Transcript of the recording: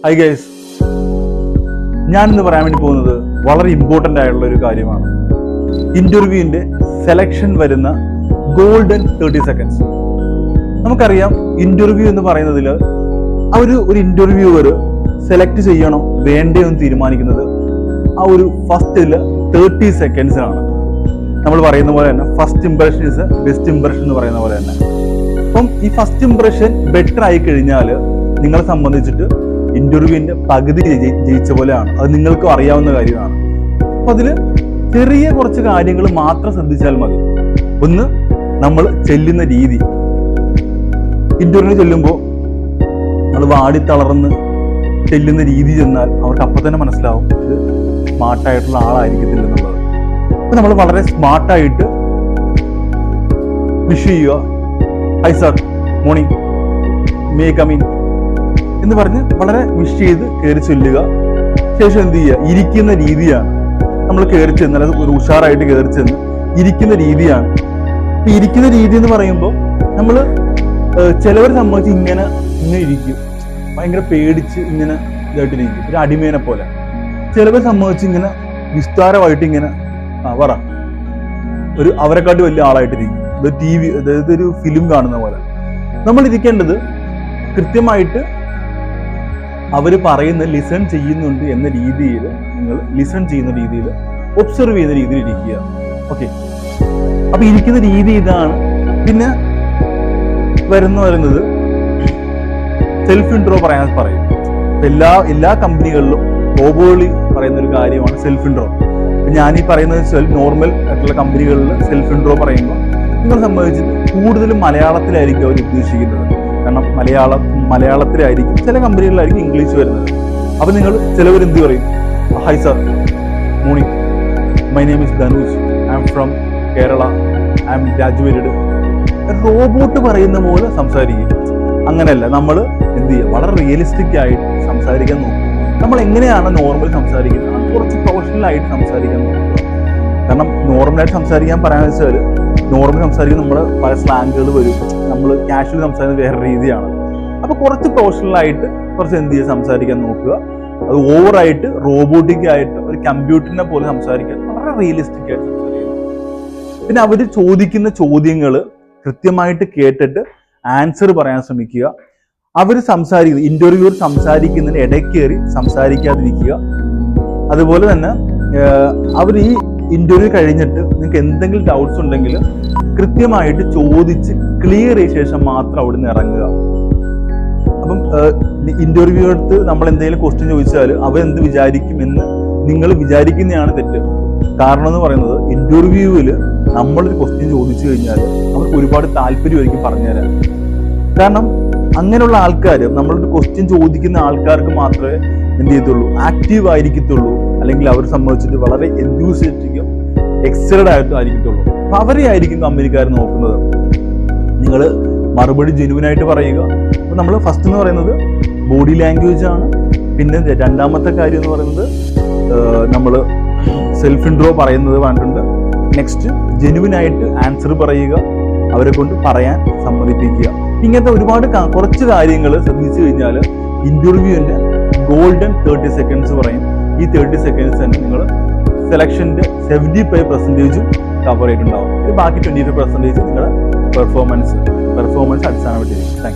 Hi guys, ഞാനിന്ന് പറയാൻ വേണ്ടി പോകുന്നത് വളരെ ഇമ്പോർട്ടൻ്റ് ആയിട്ടുള്ള ഒരു കാര്യമാണ്. ഇന്റർവ്യൂവിന്റെ സെലക്ഷൻ വരുന്ന ഗോൾഡൻ 30 സെക്കൻഡ്സ്. നമുക്കറിയാം, ഇന്റർവ്യൂ എന്ന് പറയുന്നതിൽ ഒരു ഇന്റർവ്യൂവർ സെലക്ട് ചെയ്യണം വേണ്ടയോ എന്ന് തീരുമാനിക്കുന്നത് ആ ഒരു ഫസ്റ്റില് 30 സെക്കൻഡ്സിലാണ്. നമ്മൾ പറയുന്ന പോലെ തന്നെ first impression is best impression എന്ന് പറയുന്ന പോലെ തന്നെ. അപ്പം ഈ ഫസ്റ്റ് ഇംപ്രഷൻ ബെറ്റർ ആയി കഴിഞ്ഞാൽ നിങ്ങളെ സംബന്ധിച്ചിട്ട് ഇന്റർവ്യൂവിന്റെ പകുതി ജയിച്ച പോലെയാണ്. അത് നിങ്ങൾക്കും അറിയാവുന്ന കാര്യമാണ്. അപ്പൊ അതില് ചെറിയ കുറച്ച് കാര്യങ്ങൾ മാത്രം ശ്രദ്ധിച്ചാൽ മതി. ഒന്ന്, നമ്മൾ ചെല്ലുന്ന രീതി. ഇന്റർവ്യൂ ചെല്ലുമ്പോൾ നമ്മൾ വാടി തളർന്ന് ചെല്ലുന്ന രീതി ചെന്നാൽ അവർക്ക് അപ്പം തന്നെ മനസ്സിലാവും ഇത് സ്മാർട്ടായിട്ടുള്ള ആളായിരിക്കത്തില്ല എന്നുള്ളത്. അപ്പൊ നമ്മൾ വളരെ സ്മാർട്ടായിട്ട് വിഷ് ചെയ്യുക, high sir, morning, may come in എന്ന് പറഞ്ഞ് വളരെ വിഷ് ചെയ്ത് കയറി ചെല്ലുക. ശേഷം എന്ത് ചെയ്യുക, ഇരിക്കുന്ന രീതിയാണ്. നമ്മൾ കയറി ചെന്നാൽ അത് ഒരു ഉഷാറായിട്ട് കയറി ചെന്ന് ഇരിക്കുന്ന രീതിയാണ്. ഇപ്പൊ ഇരിക്കുന്ന രീതി എന്ന് പറയുമ്പോൾ നമ്മൾ ചിലവർ സംബന്ധിച്ച് ഇങ്ങനെ ഇരിക്കും, ഭയങ്കര പേടിച്ച് ഇങ്ങനെ ഇതായിട്ടിരിക്കും, ഒരു അടിമേനെ പോലെ. ചിലവർ സംബന്ധിച്ച് ഇങ്ങനെ വിസ്താരമായിട്ട് ഇങ്ങനെ പറ ഒരു അവരെക്കാട്ടി വലിയ ആളായിട്ടിരിക്കും. ഇത് TV, അതായത് ഒരു ഫിലിം കാണുന്ന പോലെ. നമ്മൾ ഇരിക്കേണ്ടത് കൃത്യമായിട്ട് അവർ പറയുന്ന ലിസൺ ചെയ്യുന്നുണ്ട് എന്ന രീതിയിൽ, നിങ്ങൾ ലിസൺ ചെയ്യുന്ന രീതിയിൽ, ഒബ്സർവ് ചെയ്യുന്ന രീതിയിൽ ഇരിക്കുക. ഓക്കെ, അപ്പൊ ഇരിക്കുന്ന രീതി ഇതാണ്. പിന്നെ വരുന്നത് സെൽഫ് ഇൻട്രോ പറയും. എല്ലാ കമ്പനികളിലും ഓവോളി പറയുന്ന ഒരു കാര്യമാണ് സെൽഫ് ഇൻട്രോ. ഞാൻ ഈ പറയുന്നത് നോർമൽ ആയിട്ടുള്ള കമ്പനികളിൽ സെൽഫ് ഇൻട്രോ പറയുമ്പോൾ നിങ്ങൾ സംബന്ധിച്ചിട്ട് കൂടുതലും മലയാളത്തിലായിരിക്കും അവർ ഉദ്ദേശിക്കുന്നത്. കാരണം മലയാളത്തിലായിരിക്കും, ചില കമ്പനികളിലായിരിക്കും ഇംഗ്ലീഷ് വരുന്നത്. അപ്പൊ നിങ്ങൾ ചിലവർ എന്ത് പറയും, hi sir, morning, my name is Dhanush, I am from Kerala, I M graduated. Robot പറയുന്ന പോലെ സംസാരിക്കും. അങ്ങനെയല്ല, നമ്മൾ എന്ത് ചെയ്യുക, വളരെ റിയലിസ്റ്റിക് ആയിട്ട് സംസാരിക്കാൻ നോക്കും. നമ്മൾ എങ്ങനെയാണ് നോർമൽ സംസാരിക്കുന്നത്, കുറച്ച് പ്രൊഫഷണൽ ആയിട്ട് സംസാരിക്കാൻ നോക്കുക. കാരണം നോർമലായിട്ട് സംസാരിക്കാൻ പറയാന്ന് വെച്ചാൽ, നോർമൽ സംസാരിക്കുന്ന നമ്മൾ പല സ്ലാങ്ങുകൾ വരും, നമ്മൾ കാഷ്വൽ സംസാരിക്കുന്നത് വേറെ രീതിയാണ്. അപ്പൊ കുറച്ച് പ്രൊഫഷണൽ ആയിട്ട് കുറച്ച് എന്ത് ചെയ്യുക, സംസാരിക്കാൻ നോക്കുക. അത് ഓവറായിട്ട് റോബോട്ടിക് ആയിട്ട് ഒരു കമ്പ്യൂട്ടറിനെ പോലെ സംസാരിക്കാൻ വളരെ റിയലിസ്റ്റിക് ആയിട്ട് സംസാരിക്കുക. പിന്നെ അവർ ചോദിക്കുന്ന ചോദ്യങ്ങൾ കൃത്യമായിട്ട് കേട്ടിട്ട് ആൻസർ പറയാൻ ശ്രമിക്കുക. അവർ സംസാരിക്കുന്നത്, ഇന്റർവ്യൂവർ സംസാരിക്കുന്നതിന് ഇടയ്ക്കേറി സംസാരിക്കാതിരിക്കുക. അതുപോലെ തന്നെ അവർ ഈ ഇന്റർവ്യൂ കഴിഞ്ഞിട്ട് നിങ്ങൾക്ക് എന്തെങ്കിലും ഡൗട്ട്സ് ഉണ്ടെങ്കിൽ കൃത്യമായിട്ട് ചോദിച്ച് ക്ലിയർ ചെയ്ത ശേഷം മാത്രം അവിടെ നിന്ന് ഇറങ്ങുക. അപ്പം ഇന്റർവ്യൂ എടുത്ത് നമ്മൾ എന്തെങ്കിലും ക്വസ്റ്റ്യൻ ചോദിച്ചാൽ അവരെന്ത് വിചാരിക്കും എന്ന് നിങ്ങൾ വിചാരിക്കുന്നതാണ് തെറ്റ്. കാരണം എന്ന് പറയുന്നത്, ഇന്റർവ്യൂവിൽ നമ്മളൊരു ക്വസ്റ്റ്യൻ ചോദിച്ചു കഴിഞ്ഞാൽ അവർക്ക് ഒരുപാട് താല്പര്യമായിരിക്കും പറഞ്ഞുതരാൻ. കാരണം അങ്ങനെയുള്ള ആൾക്കാർ, നമ്മളൊരു ക്വസ്റ്റ്യൻ ചോദിക്കുന്ന ആൾക്കാർക്ക് മാത്രമേ എന്ത് ചെയ്യത്തുള്ളൂ, ആക്റ്റീവ് ആയിരിക്കത്തുള്ളൂ, അല്ലെങ്കിൽ അവർ സംബന്ധിച്ചിട്ട് വളരെ എൻതൂസിയാസ്റ്റിക്കും എക്സൈറ്റഡ് ആയിരിക്കത്തുള്ളൂ. അപ്പൊ അവരെ ആയിരിക്കും കമ്പനിക്കാർ നോക്കുന്നത്. നിങ്ങൾ മറുപടി ജെന്യുവനായിട്ട് പറയുക. അപ്പൊ നമ്മൾ ഫസ്റ്റ് എന്ന് പറയുന്നത് ബോഡി ലാംഗ്വേജ് ആണ്. പിന്നെ രണ്ടാമത്തെ കാര്യം എന്ന് പറയുന്നത് നമ്മൾ സെൽഫ് ഇൻട്രോ പറയുന്നത് പറഞ്ഞിട്ടുണ്ട്. നെക്സ്റ്റ്, ജെന്യുവനായിട്ട് ആൻസർ പറയുക, അവരെ കൊണ്ട് പറയാൻ സമ്മതിപ്പിക്കുക. ഇങ്ങനത്തെ ഒരുപാട് കുറച്ച് കാര്യങ്ങൾ ശ്രദ്ധിച്ചു കഴിഞ്ഞാൽ ഇന്റർവ്യൂവിന്റെ ഗോൾഡൻ 30 സെക്കൻഡ്സ് പറയും. ഈ 30 സെക്കൻഡ്സ് തന്നെ നിങ്ങൾ സെലക്ഷന്റെ 75% കവർ ചെയ്തിട്ടുണ്ടാവും. ബാക്കി 25% നിങ്ങളുടെ പെർഫോമൻസ് അടിസ്ഥാനപ്പെട്ടിരിക്കും. Thank you.